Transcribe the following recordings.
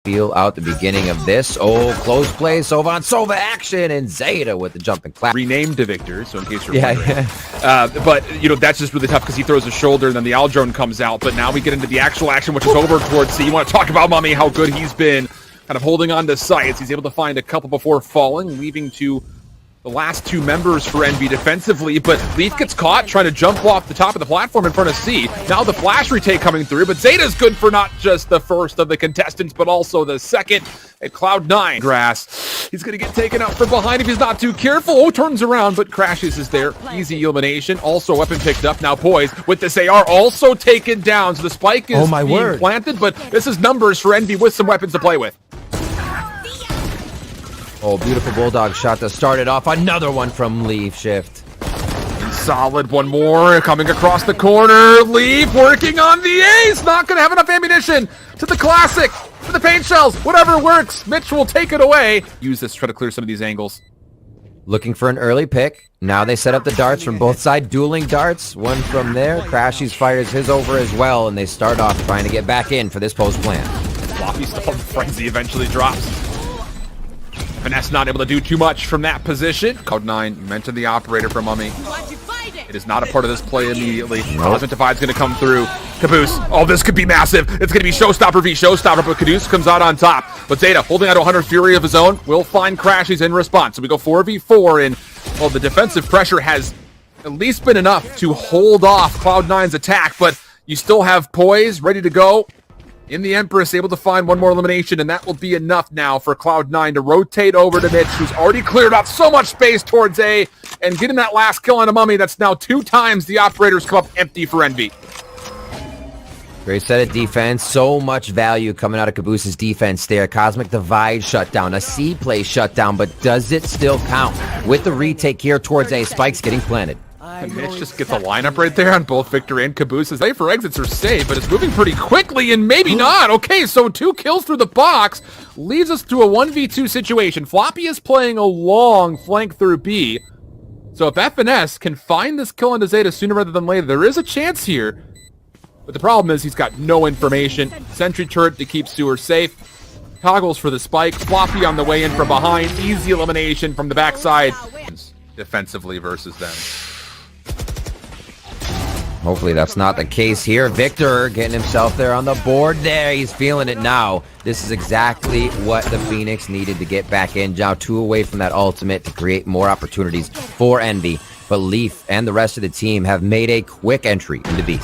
feel out the beginning of this. Oh, close play, Sova action, and Zeta with the jump and clap. Renamed to Victor, so in case you're wondering. But, you know, that's just really tough because he throws his shoulder and then the Aldrone comes out. But now we get into the actual action, which is over towards C. You want to talk about Mummy, how good he's been kind of holding on to sights. He's able to find a couple before falling, leaving to the last two members for Envy defensively, but Leaf gets caught trying to jump off the top of the platform in front of C. Now the flash retake coming through, but Zeta's good for not just the first of the contestants, but also the second at Cloud9. Grass, he's going to get taken out from behind if he's not too careful. Oh, turns around, but Crashes is there. Easy elimination. Also weapon picked up. Now Poise with this AR also taken down, so the spike is being planted, but this is numbers for Envy with some weapons to play with. Oh, beautiful Bulldog shot to start it off. Another one from Leaf Shift. Solid, one more coming across the corner. Leaf working on the ace. Not going to have enough ammunition to the classic, to the paint shells. Whatever works, Mitch will take it away. Use this to try to clear some of these angles. Looking for an early pick. Now they set up the darts from both sides, dueling darts. One from there. Crashies fires his over as well, and they start off trying to get back in for this post plan. Floppy stall frenzy eventually drops. Finesse not able to do too much from that position. Cloud9 mentioned the operator for Mummy. It is not a part of this play immediately. Cosmic Divide's going to come through. Caboose. Oh, this could be massive. It's going to be Showstopper v Showstopper, but Caboose comes out on top. But Zeta, holding out to 100 Fury of his own, will find Crashies in response. So we go 4v4, and well, the defensive pressure has at least been enough to hold off Cloud9's attack, but you still have Poise ready to go. In the Empress, able to find one more elimination, and that will be enough now for Cloud9 to rotate over to Mitch, who's already cleared up so much space towards A, and getting that last kill on a Mummy. That's now 2 times the operators come up empty for Envy. Great set of defense. So much value coming out of Caboose's defense there. Cosmic Divide shut down. A C play shut down, but does it still count? With the retake here towards A, Spike's getting planted. And Mitch just gets a lineup right there on both Victor and Caboose. As they for exits are safe, but it's moving pretty quickly, and maybe not. Okay, so 2 kills through the box leads us to a 1v2 situation. Floppy is playing a long flank through B. So if FNS can find this kill into Zeta sooner rather than later, there is a chance here. But the problem is he's got no information. Sentry turret to keep Sewer safe. Toggles for the spike. Floppy on the way in from behind. Easy elimination from the backside. Defensively versus them. Hopefully that's not the case here. Victor getting himself there on the board there. He's feeling it now. This is exactly what the Phoenix needed to get back in. Now 2 away from that ultimate to create more opportunities for Envy. But Leaf and the rest of the team have made a quick entry into B.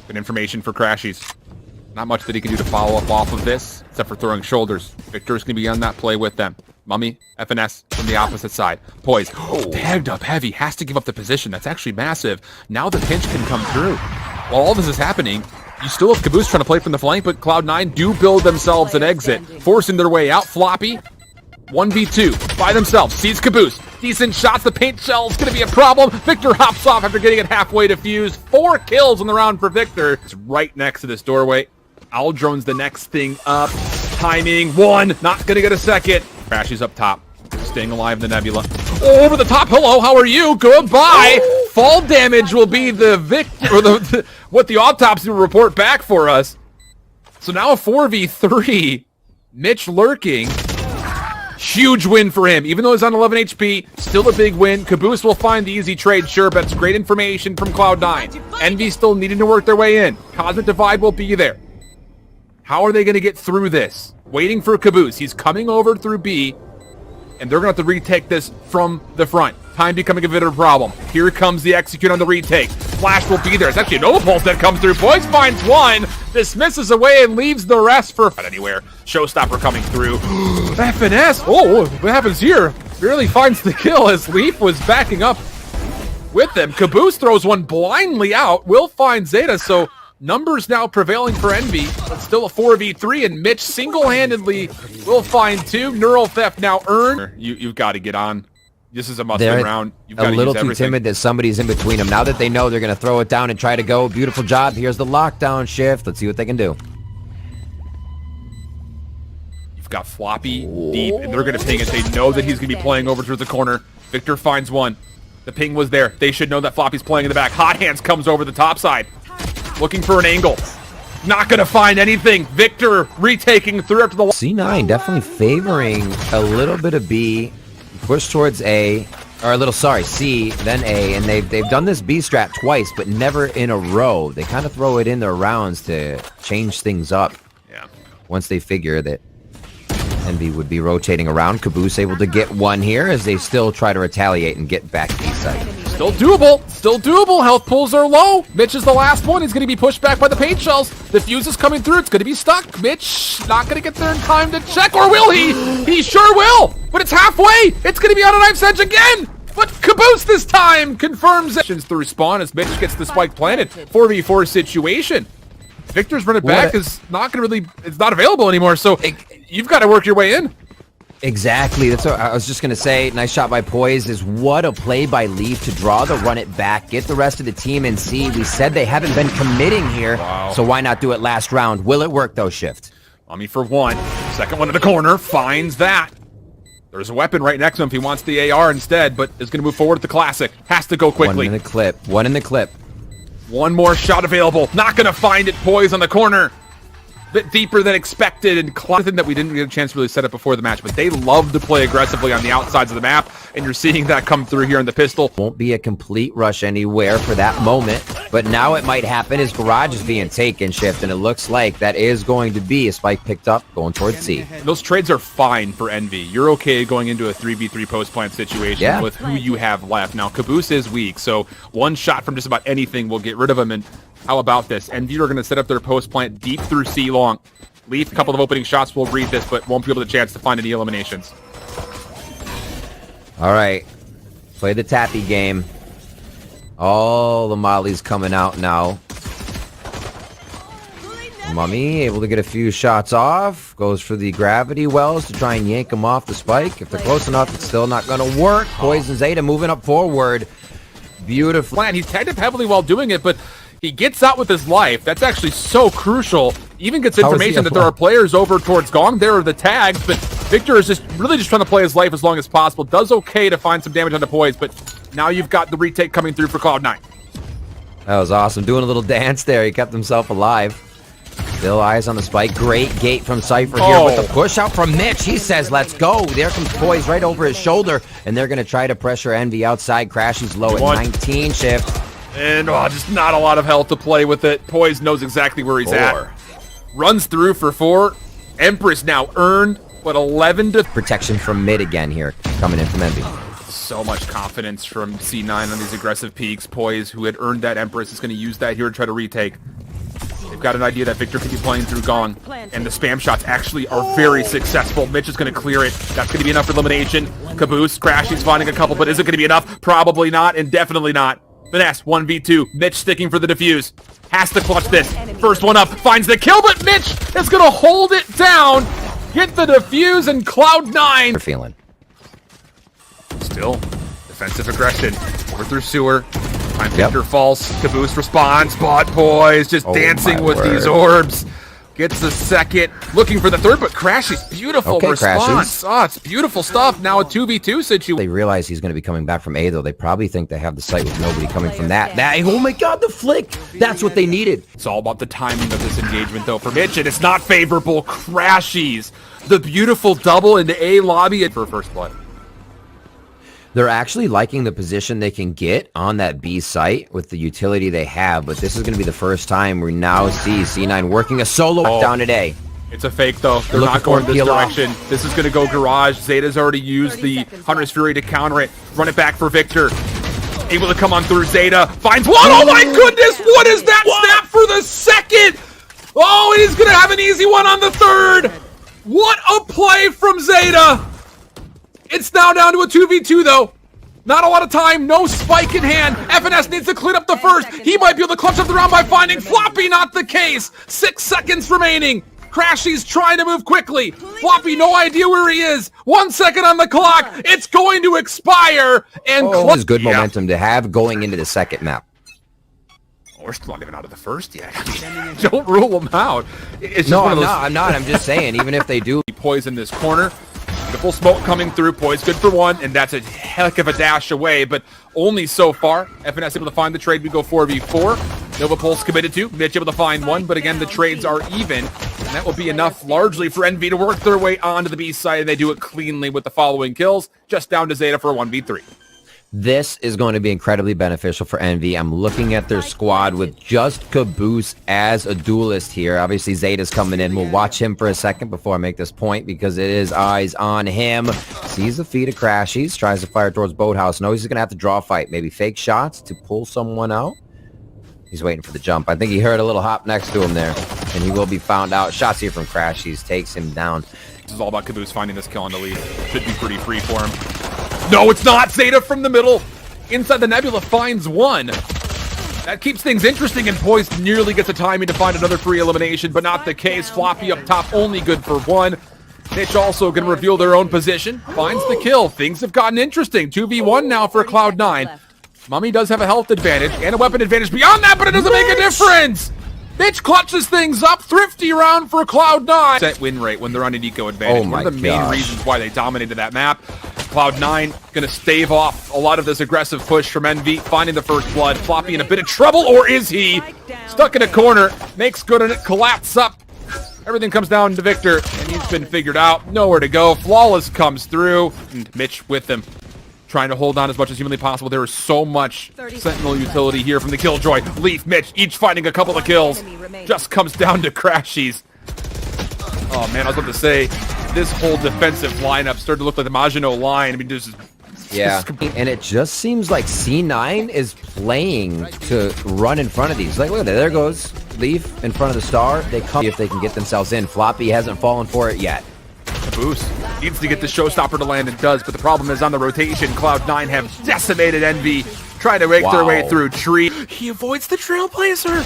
Good information for Crashies. Not much that he can do to follow up off of this, except for throwing shoulders. Victor's going to be on that play with them. Mummy, FNS from the opposite side. Poise, tagged up heavy, has to give up the position. That's actually massive. Now the pinch can come through. While all this is happening, you still have Caboose trying to play from the flank, but Cloud9 do build themselves an exit, forcing their way out. Floppy, 1v2 by themselves. Sees Caboose. Decent shots. The paint shell's going to be a problem. Victor hops off after getting it halfway to fuse. 4 kills in the round for Victor. It's right next to this doorway. Aldrone's the next thing up. Timing. 1. Not going to get a second. Crashes up top. Staying alive in the Nebula. Oh, over the top. Hello, how are you? Goodbye. Fall damage will be the what the autopsy will report back for us. So now a 4v3. Mitch lurking. Huge win for him. Even though he's on 11 HP, still a big win. Caboose will find the easy trade, sure, but it's great information from Cloud9. Envy still needing to work their way in. Cosmic Divide will be there. How are they going to get through this? Waiting for Caboose. He's coming over through B, and they're going to have to retake this from the front. Time becoming a bit of a problem. Here comes the execute on the retake. Flash will be there. It's actually a Nova Pulse that comes through. Poise finds one. Dismisses away and leaves the rest for anywhere. Showstopper coming through. FNS. Oh, what happens here? Barely finds the kill as Leaf was backing up with them. Caboose throws one blindly out. Will find Zeta, so numbers now prevailing for Envy, but still a 4v3, and Mitch single-handedly will find 2. Neural Theft now earned. You've got to get on. This is a must-win round. You've got a little too timid that somebody's in between them. Now that they know they're going to throw it down and try to go. Beautiful job. Here's the lockdown shift. Let's see what they can do. You've got Floppy deep, and they're going to ping it. They know that he's going to be playing over through the corner. Victor finds one. The ping was there. They should know that Floppy's playing in the back. Hot Hands comes over the top side. Looking for an angle. Not gonna find anything. Victor retaking through up to the... C9 definitely favoring a little bit of B. Push towards A. Or a little, sorry, C, then A. And they've done this B strat twice, but never in a row. They kind of throw it in their rounds to change things up. Yeah. Once they figure that Envy would be rotating around. Caboose able to get one here as they still try to retaliate and get back B side. Still doable. Still doable. Health pools are low. Mitch is the last one. He's going to be pushed back by the paint shells. The fuse is coming through. It's going to be stuck. Mitch not going to get there in time to check. Or will he? He sure will. But it's halfway. It's going to be on a knife's edge again. But Caboose this time confirms it. Through spawn as Mitch gets the spike planted. 4v4 situation. Victor's run it back is not going to really... It's not available anymore. So you've got to work your way in. Exactly. That's what I was just going to say. Nice shot by Poise. Is what a play by Leaf to draw the run it back, get the rest of the team in C. We said they haven't been committing here, so why not do it last round? Will it work, though, Shift? Mummy for one. Second one to the corner. Finds that. There's a weapon right next to him if he wants the AR instead, but is going to move forward with the classic. Has to go quickly. One in the clip. One in the clip. One more shot available. Not going to find it. Poise on the corner. Bit deeper than expected, and something that we didn't get a chance to really set up before the match, but they love to play aggressively on the outsides of the map, and you're seeing that come through here in the pistol. Won't be a complete rush anywhere for that moment, but now it might happen as Garage is being taken, Shift, and it looks like that is going to be a spike picked up going towards C. Those trades are fine for Envy. You're okay going into a 3v3 post-plant situation with who you have left. Now, Caboose is weak, so one shot from just about anything will get rid of him, and how about this? Envy are going to set up their post-plant deep through C long. Leaf, a couple of opening shots will read this, but won't be able to chance to find any eliminations. All right. Play the tappy game. All the mollies coming out now. Mummy able to get a few shots off. Goes for the gravity wells to try and yank them off the spike. If they're close enough, it's still not going to work. Poison Zeta moving up forward. Beautiful. He's tagged up heavily while doing it, but he gets out with his life. That's actually so crucial. Even gets information that there are players over towards Gong. There are the tags, but Victor is really just trying to play his life as long as possible. Does okay to find some damage on the Poise, but now you've got the retake coming through for Cloud9. That was awesome. Doing a little dance there. He kept himself alive. Still eyes on the spike. Great gate from Cypher here with the push out from Mitch. He says, let's go. There comes Poise right over his shoulder, and they're going to try to pressure Envy outside. Crashes low at 19. Shift. And just not a lot of health to play with it. Poise knows exactly where he's at. Runs through for 4. Empress now earned, but 11 to... Protection from mid again here, coming in from Envy. So much confidence from C9 on these aggressive peaks. Poise, who had earned that Empress, is going to use that here to try to retake. They've got an idea that Victor could be playing through Gong, and the spam shots actually are very successful. Mitch is going to clear it. That's going to be enough for elimination. Caboose, Crash, he's finding a couple, but is it going to be enough? Probably not, and definitely not. Finesse, 1v2. Mitch sticking for the defuse. Has to clutch this. First one up, finds the kill, but Mitch is going to hold it down. Get the defuse, and Cloud9. We're feeling. Still, defensive aggression. Over through sewer. Time Victor false. Caboose responds. Bot Poise just dancing with these orbs. Gets the second. Looking for the third, but Crashy's beautiful response. Oh, it's beautiful stuff. Now a 2v2 situation. They realize he's going to be coming back from A, though. They probably think they have the site with nobody coming from that. Oh my god, the flick! That's what they needed. It's all about the timing of this engagement, though, for Mitch, and it's not favorable. Crashies. The beautiful double into A lobby for first blood. They're actually liking the position they can get on that B site with the utility they have, but this is going to be the first time we now see C9 working a solo down at A. It's a fake, though. They're not going this direction. This is going to go Garage. Zeta's already used the Hunter's Fury to counter it. Run it back for Victor. Able to come on through. Zeta finds one. Oh my goodness! What is that snap for the second? Oh, he's going to have an easy one on the third. What a play from Zeta! It's now down to a 2v2, though. Not a lot of time. No spike in hand. FNS needs to clean up the first. He might be able to clutch up the round by finding Floppy. Not the case. 6 seconds remaining. Crashy's trying to move quickly. Floppy, no idea where he is. 1 second on the clock. It's going to expire. And this is good momentum to have going into the second map. We're still not even out of the first yet. Don't rule them out. It's just no, I'm not. I'm just saying, even if they do. Poise in this corner. Beautiful smoke coming through. Poise good for one, and that's a heck of a dash away, but only so far. FNS able to find the trade. We go 4v4. Nova Pulse committed to. Mitch able to find one, but again, the trades are even. And that will be enough largely for Envy to work their way onto the B side, and they do it cleanly with the following kills. Just down to Zeta for a 1v3. This is going to be incredibly beneficial for Envy. I'm looking at their squad with just Caboose as a duelist here. Obviously, Zeta's coming in. We'll watch him for a second before I make this point because it is eyes on him. Sees the feet of Crashies, tries to fire towards Boathouse. Knows he's going to have to draw a fight. Maybe fake shots to pull someone out. He's waiting for the jump. I think he heard a little hop next to him there, and he will be found out. Shots here from Crashies takes him down. This is all about Caboose finding this kill on the lead. Should be pretty free for him. No, it's not! Zeta from the middle. Inside the Nebula finds one. That keeps things interesting, and Poised nearly gets the timing to find another free elimination, but not the case. Floppy up top, only good for one. Mitch also going to reveal their own position. Finds the kill. Things have gotten interesting. 2v1 now for Cloud9. Mummy does have a health advantage and a weapon advantage beyond that, but it doesn't make a difference! Mitch clutches things up. Thrifty round for Cloud9. Set win rate when they're on an eco advantage. One of the main reasons why they dominated that map. Cloud9 gonna stave off a lot of this aggressive push from Envy, finding the first blood. Floppy in a bit of trouble, or is he? Stuck in a corner, makes good on it, collapse up. Everything comes down to Victor, and he's been figured out. Nowhere to go. Flawless comes through, and Mitch with him, trying to hold on as much as humanly possible. There is so much Sentinel utility here from the Killjoy. Leaf, Mitch, each finding a couple of kills. Just comes down to Crashies. Oh man, I was about to say, this whole defensive lineup started to look like the Maginot line. I mean, this is... Yeah, and it just seems like C9 is playing to run in front of these. Like, look at that. There goes Leaf in front of the star. They come if they can get themselves in. Floppy hasn't fallen for it yet. Caboose needs to get the showstopper to land and does, but the problem is on the rotation. Cloud9 have decimated Envy, trying to make their way through tree. He avoids the Trailblazer.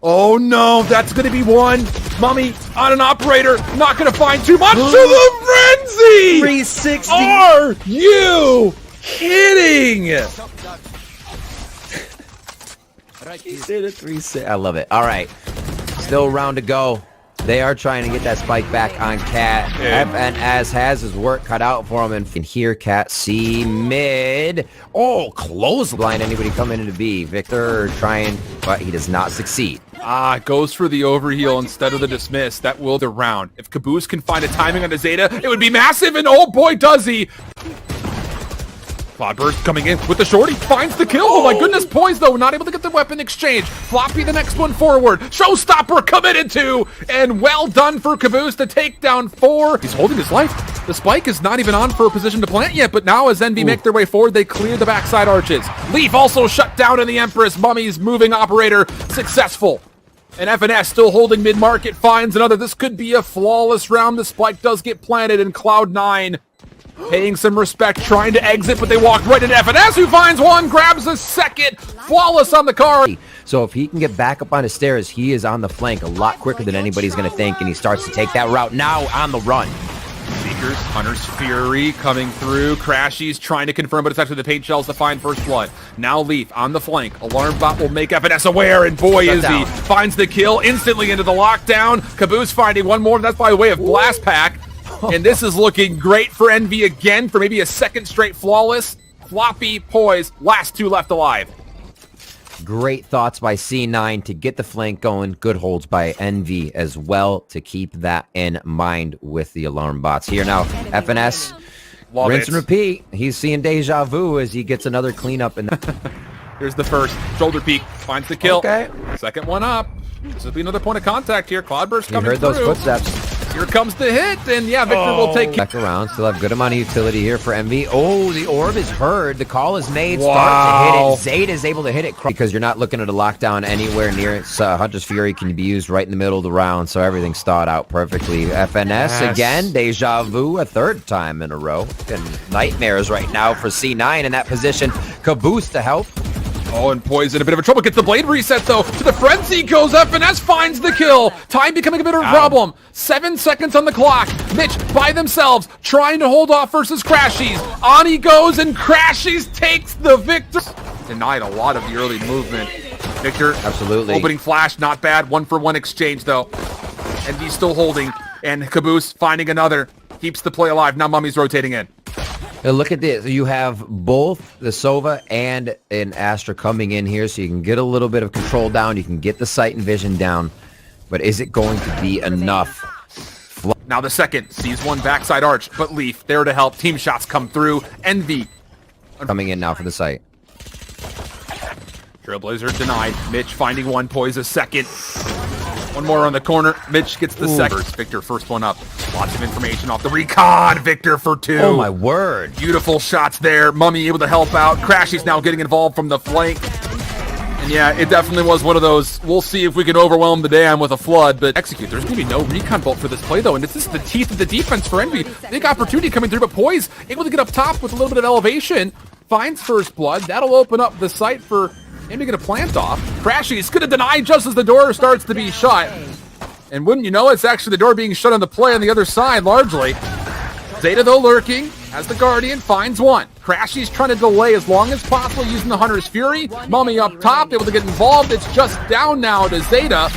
Oh no, that's going to be one. Mummy on an operator, not going to find too much to the frenzy! 360. Are you kidding? He did a 360. I love it. All right, still a round to go. They are trying to get that spike back on Cat. FNS has his work cut out for him. And here, Cat C mid. Oh, close blind. Anybody coming into B? Victor trying, but he does not succeed. Goes for the overheal instead of the dismiss. That will the round. If Caboose can find a timing on the Zeta, it would be massive, and oh boy, does he! Cloudburst coming in with the shorty, finds the kill. Oh my goodness, Poised though, not able to get the weapon exchange. Floppy the next one forward. Showstopper committed to, and well done for Caboose to take down 4. He's holding his life. The spike is not even on for a position to plant yet, but now as Envy make their way forward, they clear the backside arches. Leaf also shut down in the Empress. Mummy's moving operator successful. And FNS still holding mid-market, finds another. This could be a flawless round. The spike does get planted, and Cloud9 paying some respect, trying to exit, but they walk right into FNS, who finds one, grabs a second, flawless on the car. So if he can get back up on his stairs, he is on the flank a lot quicker than anybody's going to think, and he starts to take that route now on the run. Seekers, Hunter's Fury coming through. Crashies trying to confirm, but it's actually the paint shells to find first blood. Now Leaf on the flank. Alarm bot will make FNS aware, and boy is he. Finds the kill instantly into the lockdown. Caboose finding one more, that's by way of Blast Pack. And this is looking great for Envy again for maybe a second straight flawless. Floppy, Poised, last 2 left alive. Great thoughts by C9 to get the flank going. Good holds by Envy as well to keep that in mind with the alarm bots. Here now, FNS, rinse and repeat. He's seeing deja vu as he gets another cleanup. Here's the first. Shoulder peek. Finds the kill. Okay. Second one up. This will be another point of contact here. Cloudburst coming through. You heard those footsteps. Here comes the hit, and yeah, Victor will take... Back around, still have good amount of utility here for Envy. Oh, the orb is heard. The call is made. Start to hit it. Zeta is able to hit it because you're not looking at a lockdown anywhere near it. Hunter's Fury can be used right in the middle of the round, so everything's thought out perfectly. FNS again, deja vu a 3rd time in a row. And nightmares right now for C9 in that position. Caboose to help. Oh, and Poised in a bit of a trouble. Gets the blade reset, though. To the frenzy goes FNS, finds the kill. Time becoming a bit of a problem. 7 seconds on the clock. Mitch by themselves, trying to hold off versus Crashies. On he goes, and Crashies takes the victor. Denied a lot of the early movement. Victor, absolutely. Opening flash, not bad. 1-for-1 exchange, though. And he's still holding. And Caboose finding another. Keeps the play alive. Now Mummy's rotating in. Look at this. You have both the Sova and an Astra coming in here, so you can get a little bit of control down. You can get the sight and vision down. But is it going to be enough? Now the second sees one backside arch, but Leaf there to help. Team shots come through. Envy Coming in now for the sight. Trailblazer denied. Mitch finding one, Poise a second. One more on the corner. Mitch gets the second. Victor first one up. Lots of information off the recon. Victor for 2. Oh my word. Beautiful shots there. Mummy able to help out. Crashy's now getting involved from the flank. And yeah, it definitely was one of those, we'll see if we can overwhelm the dam with a flood, but execute. There's going to be no recon bolt for this play, though, and this is the teeth of the defense for Envy. Big opportunity coming through, but Poise able to get up top with a little bit of elevation. Finds first blood. That'll open up the site for him to get a plant off. Crashy's going to deny just as the door starts to be shut. And wouldn't you know, it's actually the door being shut on the play on the other side, largely. Zeta, though, lurking as the Guardian finds one. Crashy's trying to delay as long as possible using the Hunter's Fury. Mummy up top, able to get involved. It's just down now to Zeta.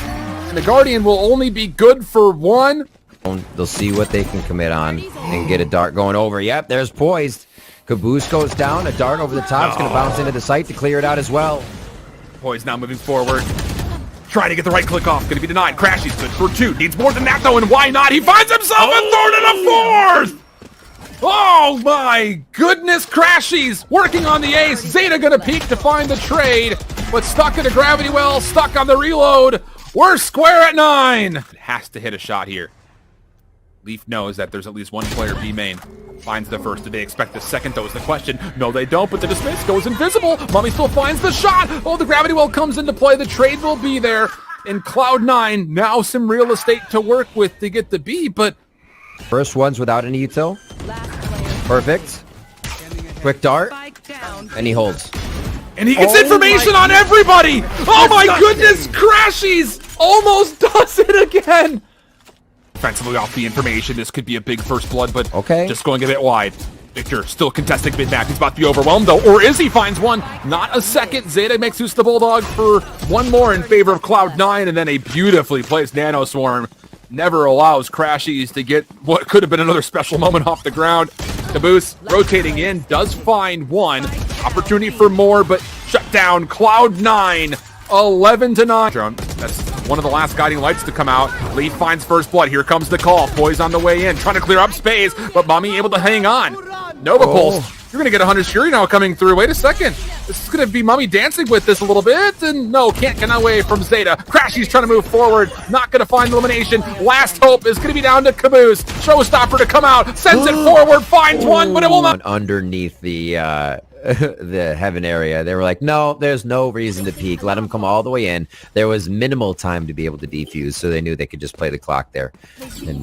And the Guardian will only be good for 1. They'll see what they can commit on and get a dart going over. Yep, there's Poised. Caboose goes down. A dart over the top is going to bounce into the site to clear it out as well. Poise now moving forward. Trying to get the right click off. Going to be denied. Crashy's good for 2. Needs more than that, though, and why not? He finds himself a third and a 4th! Oh my goodness, Crashy's working on the ace. Zeta gonna peek to find the trade, but stuck in a gravity well, stuck on the reload. We're square at 9. It has to hit a shot here. Leaf knows that there's at least one player B main. Finds the first. Do they expect the second, though, is the question. No, they don't, but the dismiss goes invisible. Mummy still finds the shot. Oh, the gravity well comes into play. The trade will be there. In Cloud9, now some real estate to work with to get the B, but First one's without any util. Perfect. Quick dart. And he holds. And he gets information on everybody! Oh my goodness! Crashy's almost does it again! Defensively off the information, this could be a big first blood, but just going a bit wide. Victor still contesting mid-map. He's about to be overwhelmed, though. Or is he? Finds one. Not a second. Zeta makes use of the Bulldog for one more in favor of Cloud9, and then a beautifully placed Nano Swarm. Never allows Crashies to get what could have been another special moment off the ground. Caboose rotating in, does find one. Opportunity for more, but shut down. Cloud9, 11-9. That's one of the last guiding lights to come out. Leaf finds first blood. Here comes the call. Poise on the way in, trying to clear up space, but Mummy able to hang on. Nova Pulse. You're going to get 100 Fury now coming through. Wait a second. This is going to be Mummy dancing with this a little bit. And no, can't get away from Zeta. Crashy's trying to move forward. Not going to find elimination. Last hope is going to be down to Caboose. Showstopper to come out. Sends it forward. Finds one, but it will not. Underneath the the heaven area, they were like, no, there's no reason to peek. Let them come all the way in. There was minimal time to be able to defuse, so they knew they could just play the clock there. And